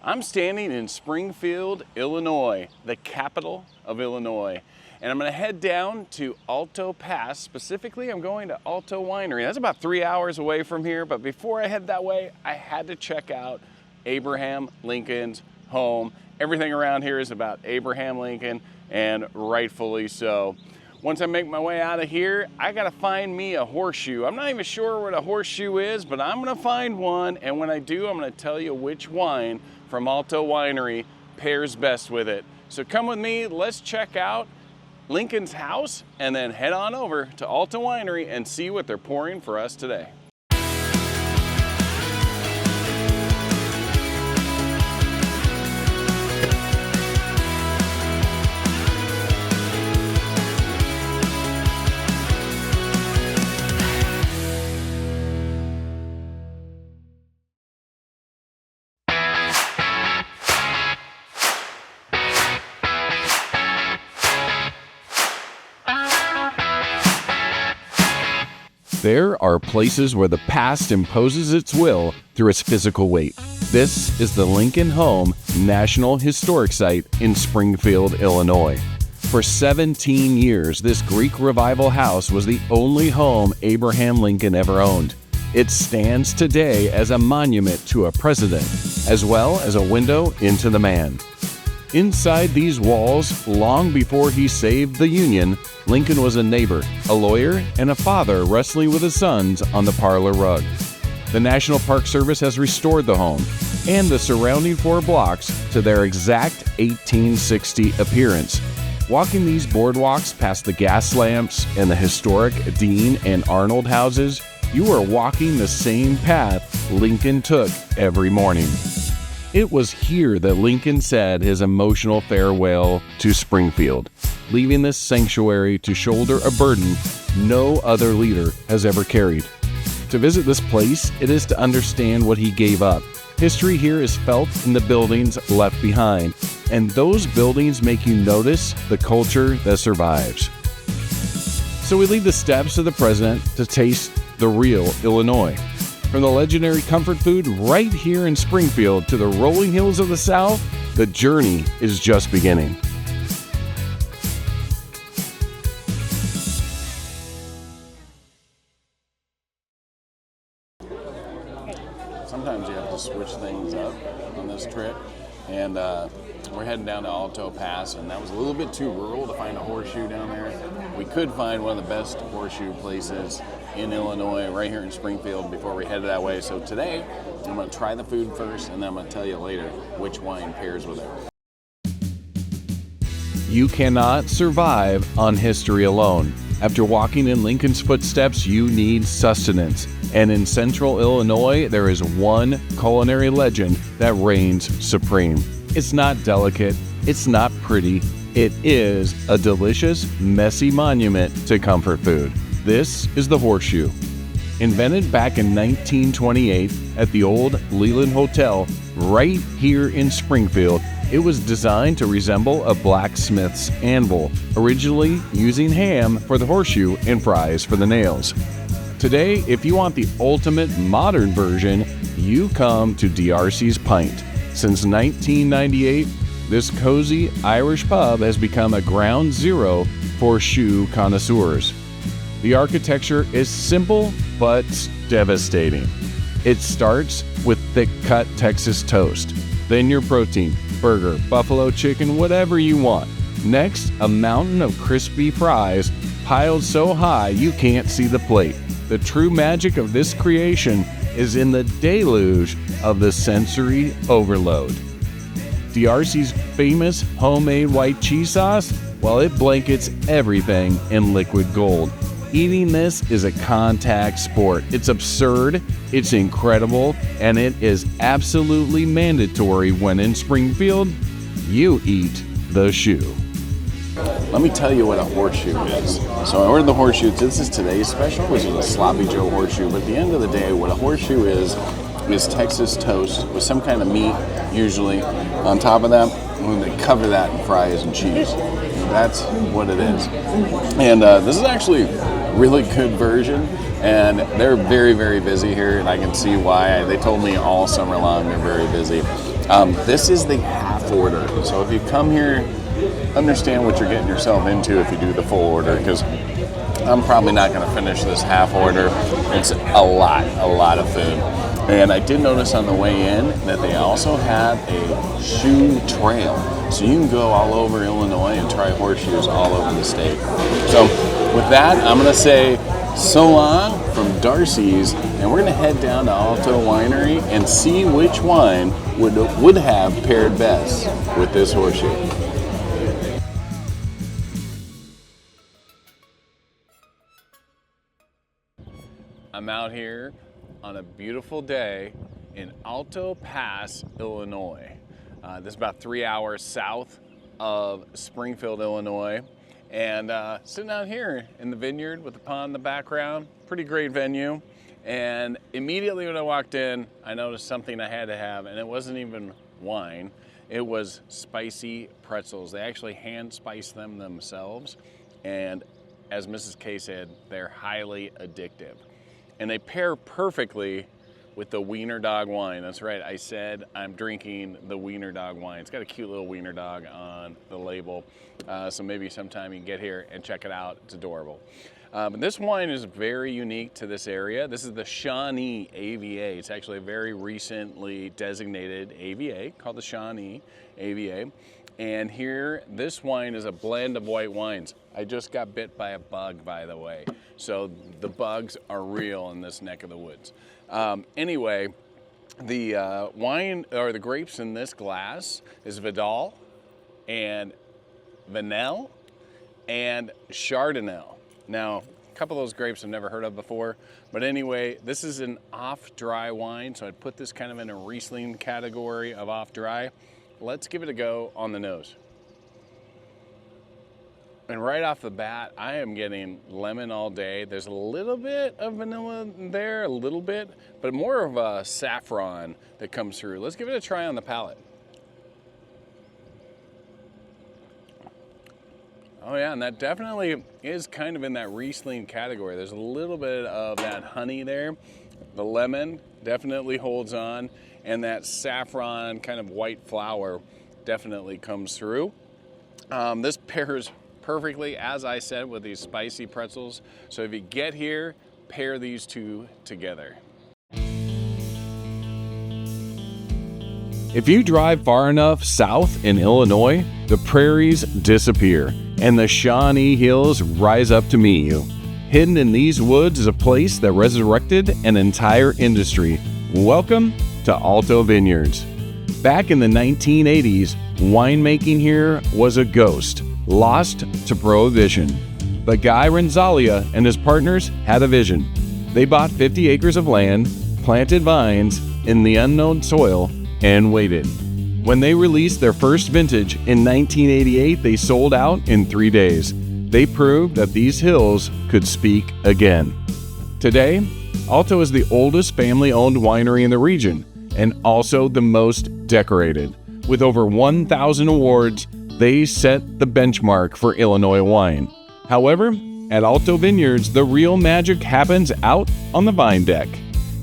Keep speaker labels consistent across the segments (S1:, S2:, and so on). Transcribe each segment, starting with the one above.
S1: I'm standing in Springfield, Illinois, the capital of Illinois. And I'm gonna head down to Alto Pass. Specifically, I'm going to Alto Winery. That's about 3 hours away from here, but before I head that way, I had to check out Abraham Lincoln's home. Everything around here is about Abraham Lincoln, and rightfully so. Once I make my way out of here, I gotta find me a horseshoe. I'm not even sure what a horseshoe is, but I'm gonna find one, and when I do, I'm gonna tell you which wine from Alto Winery pairs best with it. So come with me, let's check out Lincoln's house, and then head on over to Alto Winery and see what they're pouring for us today. There are places where the past imposes its will through its physical weight. This is the Lincoln Home National Historic Site in Springfield, Illinois. For 17 years, this Greek Revival house was the only home Abraham Lincoln ever owned. It stands today as a monument to a president, as well as a window into the man. Inside these walls, long before he saved the Union, Lincoln was a neighbor, a lawyer, and a father wrestling with his sons on the parlor rug. The National Park Service has restored the home and the surrounding 4 blocks to their exact 1860 appearance. Walking these boardwalks past the gas lamps and the historic Dean and Arnold houses, you are walking the same path Lincoln took every morning. It was here that Lincoln said his emotional farewell to Springfield, leaving this sanctuary to shoulder a burden no other leader has ever carried. To visit this place, it is to understand what he gave up. History here is felt in the buildings left behind, and those buildings make you notice the culture that survives. So we leave the steps of the president to taste the real Illinois. From the legendary comfort food right here in Springfield to the rolling hills of the South, the journey is just beginning. Sometimes you have to switch things up on this trip, and we're heading down to Alto Pass, and that was a little bit too rural to find a horseshoe down there. We could find one of the best horseshoe places in Illinois right here in Springfield before we head that way. So today, I'm going to try the food first, and then I'm going to tell you later which wine pairs with it. You cannot survive on history alone. After walking in Lincoln's footsteps, you need sustenance. And in central Illinois, there is one culinary legend that reigns supreme. It's not delicate, it's not pretty, it is a delicious, messy monument to comfort food. This is the horseshoe. Invented back in 1928 at the old Leland Hotel right here in Springfield, it was designed to resemble a blacksmith's anvil, originally using ham for the horseshoe and fries for the nails. Today, if you want the ultimate modern version, you come to DRC's Pint. Since 1998, this cozy Irish pub has become a ground zero for shoe connoisseurs. The architecture is simple but devastating. It starts with thick-cut Texas toast, then your protein, burger, buffalo chicken, whatever you want. Next, a mountain of crispy fries piled so high you can't see the plate. The true magic of this creation is in the deluge of the sensory overload. DRC's famous homemade white cheese sauce, well, it blankets everything in liquid gold. Eating this is a contact sport. It's absurd, it's incredible, and it is absolutely mandatory when in Springfield, you eat the shoe. Let me tell you what a horseshoe is. So I ordered the horseshoe. This is today's special, which is a Sloppy Joe horseshoe. But at the end of the day, what a horseshoe is Texas toast with some kind of meat, usually. On top of that, they cover that in fries and cheese. That's what it is. And this is actually a really good version. And they're very, very busy here, and I can see why. They told me all summer long they're very busy. This is the half order. So if you come here, understand what you're getting yourself into if you do the full order, because I'm probably not going to finish this half order. It's a lot of food. And I did notice on the way in that they also have a shoe trail. So you can go all over Illinois and try horseshoes all over the state. So with that, I'm going to say so long from Darcy's, and we're going to head down to Alto Winery and see which wine would have paired best with this horseshoe. I'm out here on a beautiful day in Alto Pass, Illinois. This is about 3 hours south of Springfield, Illinois. And sitting out here in the vineyard with the pond in the background, pretty great venue. And immediately when I walked in, I noticed something I had to have, and it wasn't even wine. It was spicy pretzels. They actually hand spice them themselves. And as Mrs. K said, they're highly addictive. And they pair perfectly with the Wiener Dog wine. That's right, I said I'm drinking the Wiener Dog wine. It's got a cute little Wiener Dog on the label. So maybe sometime you can get here and check it out. It's adorable. But this wine is very unique to this area. This is the Shawnee AVA. It's actually a very recently designated AVA called the Shawnee AVA. And here, this wine is a blend of white wines. I just got bit by a bug, by the way. So the bugs are real in this neck of the woods. Anyway, the wine, or the grapes in this glass is Vidal and Vanille and Chardonnay. Now, a couple of those grapes I've never heard of before, but anyway, this is an off-dry wine, so I'd put this kind of in a Riesling category of off-dry. Let's give it a go on the nose. And right off the bat, I am getting lemon all day. There's a little bit of vanilla there, a little bit, but more of a saffron that comes through. Let's give it a try on the palate. Oh yeah, and that definitely is kind of in that Riesling category. There's a little bit of that honey there. The lemon definitely holds on, and that saffron kind of white flower definitely comes through. This pairs perfectly, as I said, with these spicy pretzels. So if you get here, pair these two together.
S2: If you drive far enough south in Illinois, the prairies disappear and the Shawnee Hills rise up to meet you. Hidden in these woods is a place that resurrected an entire industry. Welcome to Alto Vineyards. Back in the 1980s, winemaking here was a ghost, lost to prohibition. But Guy Renzaglia and his partners had a vision. They bought 50 acres of land, planted vines in the unknown soil, and waited. When they released their first vintage in 1988, they sold out in 3 days. They proved that these hills could speak again. Today, Alto is the oldest family-owned winery in the region and also the most decorated. With over 1,000 awards, they set the benchmark for Illinois wine. However, at Alto Vineyards, the real magic happens out on the vine deck.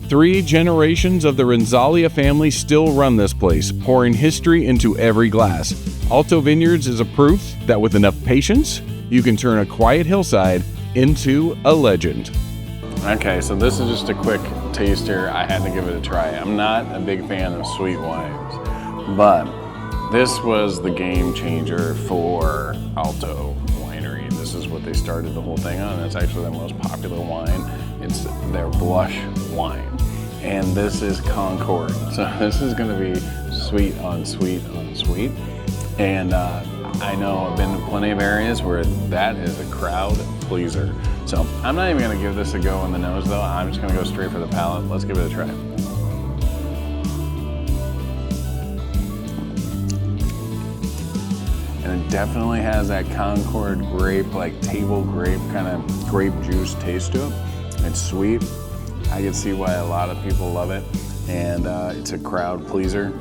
S2: 3 generations of the Renzaglia family still run this place, pouring history into every glass. Alto Vineyards is a proof that with enough patience, you can turn a quiet hillside into a legend.
S1: Okay, so this is just a quick taster. I had to give it a try. I'm not a big fan of sweet wines, but this was the game changer for Alto Winery. This is what they started the whole thing on. It's actually their most popular wine. It's their blush wine. And this is Concord. So this is gonna be sweet on sweet on sweet. And I know I've been to plenty of areas where that is a crowd pleaser. So I'm not even gonna give this a go on the nose though. I'm just gonna go straight for the palate. Let's give it a try. And it definitely has that Concord grape, like table grape kind of grape juice taste to it. It's sweet. I can see why a lot of people love it. And it's a crowd pleaser.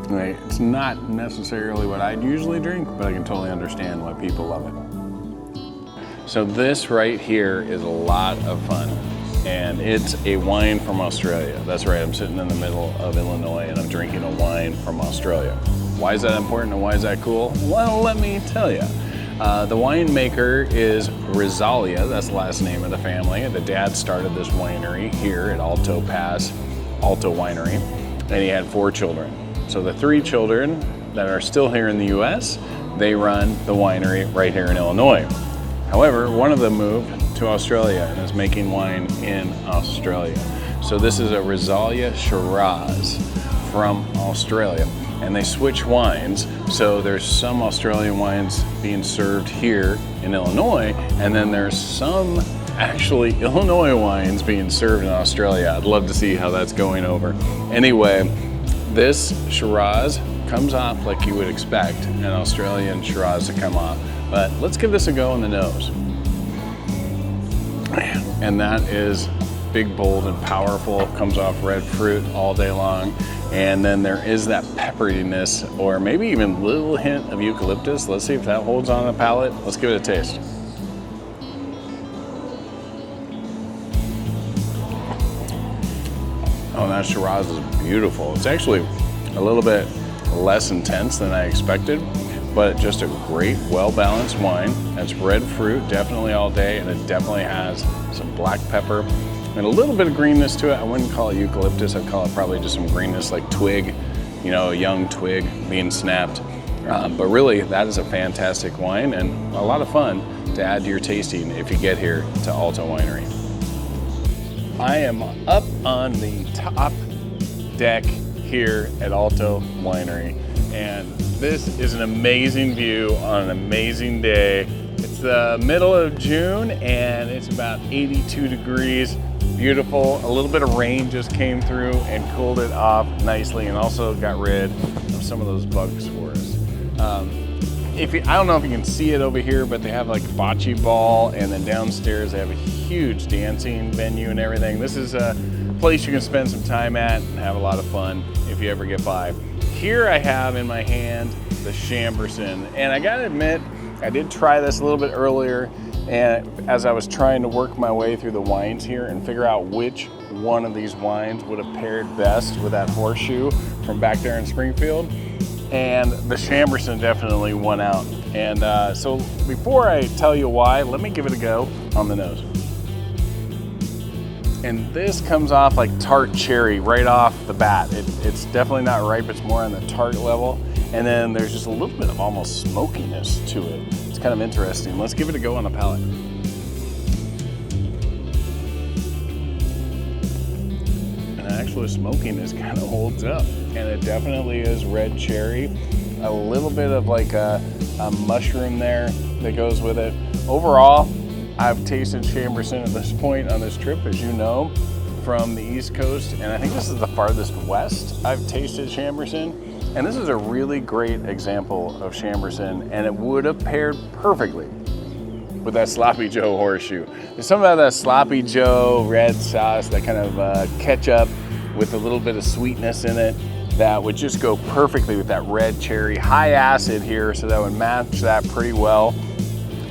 S1: Right? It's not necessarily what I'd usually drink, but I can totally understand why people love it. So this right here is a lot of fun. and it's a wine from Australia. That's right, I'm sitting in the middle of Illinois and I'm drinking a wine from Australia. Why is that important and why is that cool? Well, let me tell you. The winemaker is Renzaglia, that's the last name of the family. The dad started this winery here at Alto Pass, Alto Winery, and he had 4 children. So the 3 children that are still here in the US, they run the winery right here in Illinois. However, one of them moved to Australia and is making wine in Australia. So this is a Renzaglia Shiraz from Australia. And they switch wines, so there's some Australian wines being served here in Illinois, and then there's some actually Illinois wines being served in Australia. I'd love to see how that's going over. Anyway, this Shiraz comes off like you would expect an Australian Shiraz to come off, but let's give this a go on the nose. And that is big, bold, and powerful, comes off red fruit all day long. And then there is that pepperiness, or maybe even a little hint of eucalyptus. Let's see if that holds on the palate. Let's give it a taste. Oh, that Shiraz is beautiful. It's actually a little bit less intense than I expected, but just a great, well-balanced wine. It's red fruit, definitely all day, and it definitely has some black pepper and a little bit of greenness to it. I wouldn't call it eucalyptus, I'd call it probably just some greenness like twig, you know, a young twig being snapped. But really, that is a fantastic wine and a lot of fun to add to your tasting if you get here to Alto Winery. I am up on the top deck here at Alto Winery, and this is an amazing view on an amazing day. It's the middle of June and it's about 82 degrees. Beautiful. A little bit of rain just came through and cooled it off nicely, and also got rid of some of those bugs for us. I don't know if you can see it over here, but they have like bocce ball, and then downstairs they have a huge dancing venue and everything. This is a place you can spend some time at and have a lot of fun if you ever get by. Here I have in my hand the Chambourcin, and I gotta admit, I did try this a little bit earlier, and as I was trying to work my way through the wines here and figure out which one of these wines would have paired best with that Horseshoe from back there in Springfield, and the Chambourcin definitely won out. And so before I tell you why, let me give it a go on the nose. And this comes off like tart cherry right off the bat. It's definitely not ripe, it's more on the tart level. And then there's just a little bit of almost smokiness to it. It's kind of interesting. Let's give it a go on the palate. And actually smokiness kind of holds up. And it definitely is red cherry. A little bit of like a mushroom there that goes with it. Overall, I've tasted Chambourcin at this point on this trip, as you know, from the East Coast. And I think this is the farthest west I've tasted Chambourcin. And this is a really great example of Chambourcin, and it would have paired perfectly with that Sloppy Joe Horseshoe. There's something about that Sloppy Joe red sauce, that kind of ketchup with a little bit of sweetness in it, that would just go perfectly with that red cherry. High acid here, so that would match that pretty well.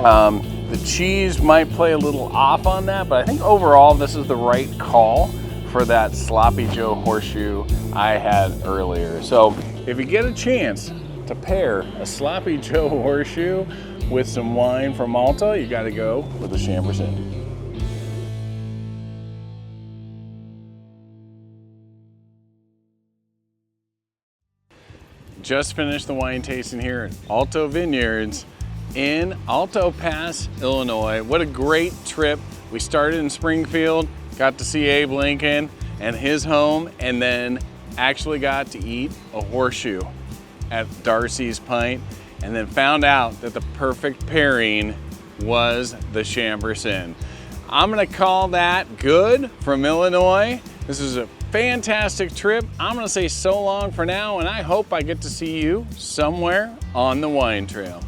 S1: The cheese might play a little off on that, but I think overall this is the right call for that Sloppy Joe Horseshoe I had earlier. So if you get a chance to pair a Sloppy Joe Horseshoe with some wine from Malta, you gotta go with the Chambourcin. Just finished the wine tasting here at Alto Vineyards in Alto Pass, Illinois. What a great trip. We started in Springfield, got to see Abe Lincoln and his home, and then actually got to eat a Horseshoe at Darcy's Pint, and then found out that the perfect pairing was the Chambourcin. I'm gonna call that good from Illinois. This is a fantastic trip. I'm gonna say so long for now, and I hope I get to see you somewhere on the wine trail.